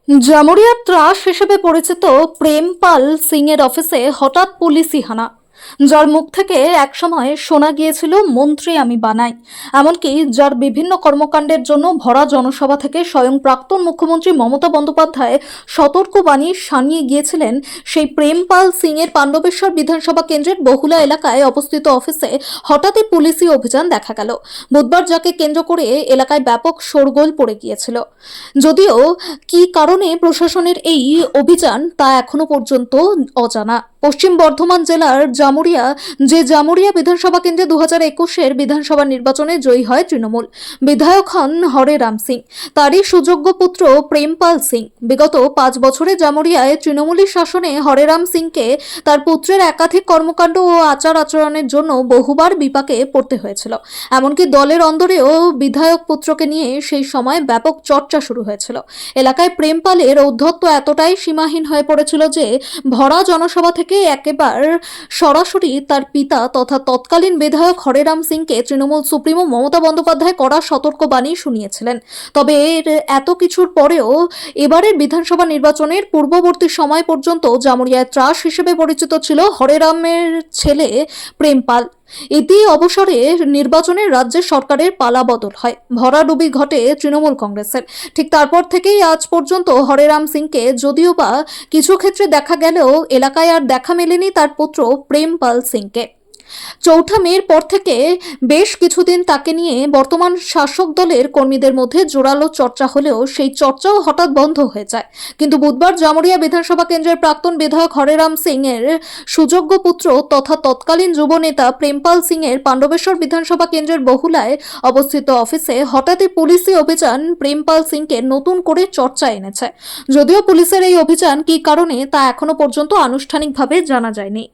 জামুরিয়ার ত্রাস হিসেবে পরিচিত প্রেমপাল সিং এর অফিসে হঠাৎ পুলিশি হানা, যার মুখ থেকে একসময় শোনা গিয়েছিল মন্ত্রী আমি বানাই। এমনকি যার বিভিন্ন কর্মকাণ্ডের জন্য ভরা জনসভা থেকে স্বয়ং প্রাক্তন মুখ্যমন্ত্রী মমতা বন্দ্যোপাধ্যায় সতর্কবাণী শানিয়ে গিয়েছিলেন, সেই প্রেমপাল সিং এর পাণ্ডবেশ্বর বিধানসভা কেন্দ্রের বহুলা এলাকায় অবস্থিত অফিসে হঠাৎই পুলিশি অভিযান দেখা গেল বুধবার, যাকে কেন্দ্র করে এলাকায় ব্যাপক শোরগোল পড়ে গিয়েছিল। যদিও কী কারণে প্রশাসনের এই অভিযান তা এখনো পর্যন্ত অজানা। পশ্চিম বর্ধমান জেলার জামুরিয়া বিধানসভা কেন্দ্রে 2021-এর বিধানসভা নির্বাচনে জয়ী হয় তৃণমূল। বিধায়ক হন হরেরাম সিং, তারই সুযোগ্য পুত্র প্রেমপাল সিং। বিগত 5 বছরে জামুরিয়ায় তৃণমূলী শাসনে হরেরাম সিংকে তার পুত্রের একাধিক কর্মকাণ্ড ও আচার আচরণের জন্য বহুবার বিপাকে পড়তে হয়েছিল। এমনকি দলের অন্দরেও বিধায়ক পুত্রকে নিয়ে সেই সময় ব্যাপক চর্চা শুরু হয়েছিল। এলাকায় প্রেমপালের ঔদ্ধত্য এতটাই সীমাহীন হয়ে পড়েছিল যে ভরা জনসভা থেকে একেবারে সরাসরি তার পিতা তথা তৎকালীন বিধায়ক হরেরাম সিংকে তৃণমূল সুপ্রিমো মমতা বন্দ্যোপাধ্যায় কড়া সতর্কবাণী শুনিয়েছিলেন। তবে এর এত কিছুর পরেও এবারের বিধানসভা নির্বাচনের পূর্ববর্তী সময় পর্যন্ত জামুরিয়ায় ত্রাস হিসেবে পরিচিত ছিল হরেরামের ছেলে প্রেমপাল। ইতি অবসরে নির্বাচনের রাজ্যের সরকারের পালাবদল হয়, ভরাডুবি ঘটে তৃণমূল কংগ্রেসের। ঠিক তারপর থেকেই আজ পর্যন্ত হরেরাম সিংকে যদিও বা কিছু ক্ষেত্রে দেখা গেলেও এলাকায় আর দেখা মেলেনি তার পুত্র প্রেমপাল সিংকে। 4 মের পর থেকে বেশ কিছুদিন তাকে নিয়ে বর্তমান শাসক দলের কর্মীদের মধ্যে জোরালো চর্চা হলেও সেই চর্চাও হঠাৎ বন্ধ হয়ে যায়। কিন্তু বুধবার জামুরিয়া বিধানসভা কেন্দ্রের প্রাক্তন বিধায়ক হরেরাম সিং এর সুযোগ্য পুত্র তথা তৎকালীন যুব নেতা প্রেমপাল সিং এর পাণ্ডবেশ্বর বিধানসভা কেন্দ্রের বহুলায় অবস্থিত অফিসে হঠাৎই পুলিশি অভিযান প্রেমপাল সিংকে নতুন করে চর্চায় এনেছে। যদিও পুলিশের এই অভিযান কী কারণে তা এখনো পর্যন্ত আনুষ্ঠানিকভাবে জানা যায়নি।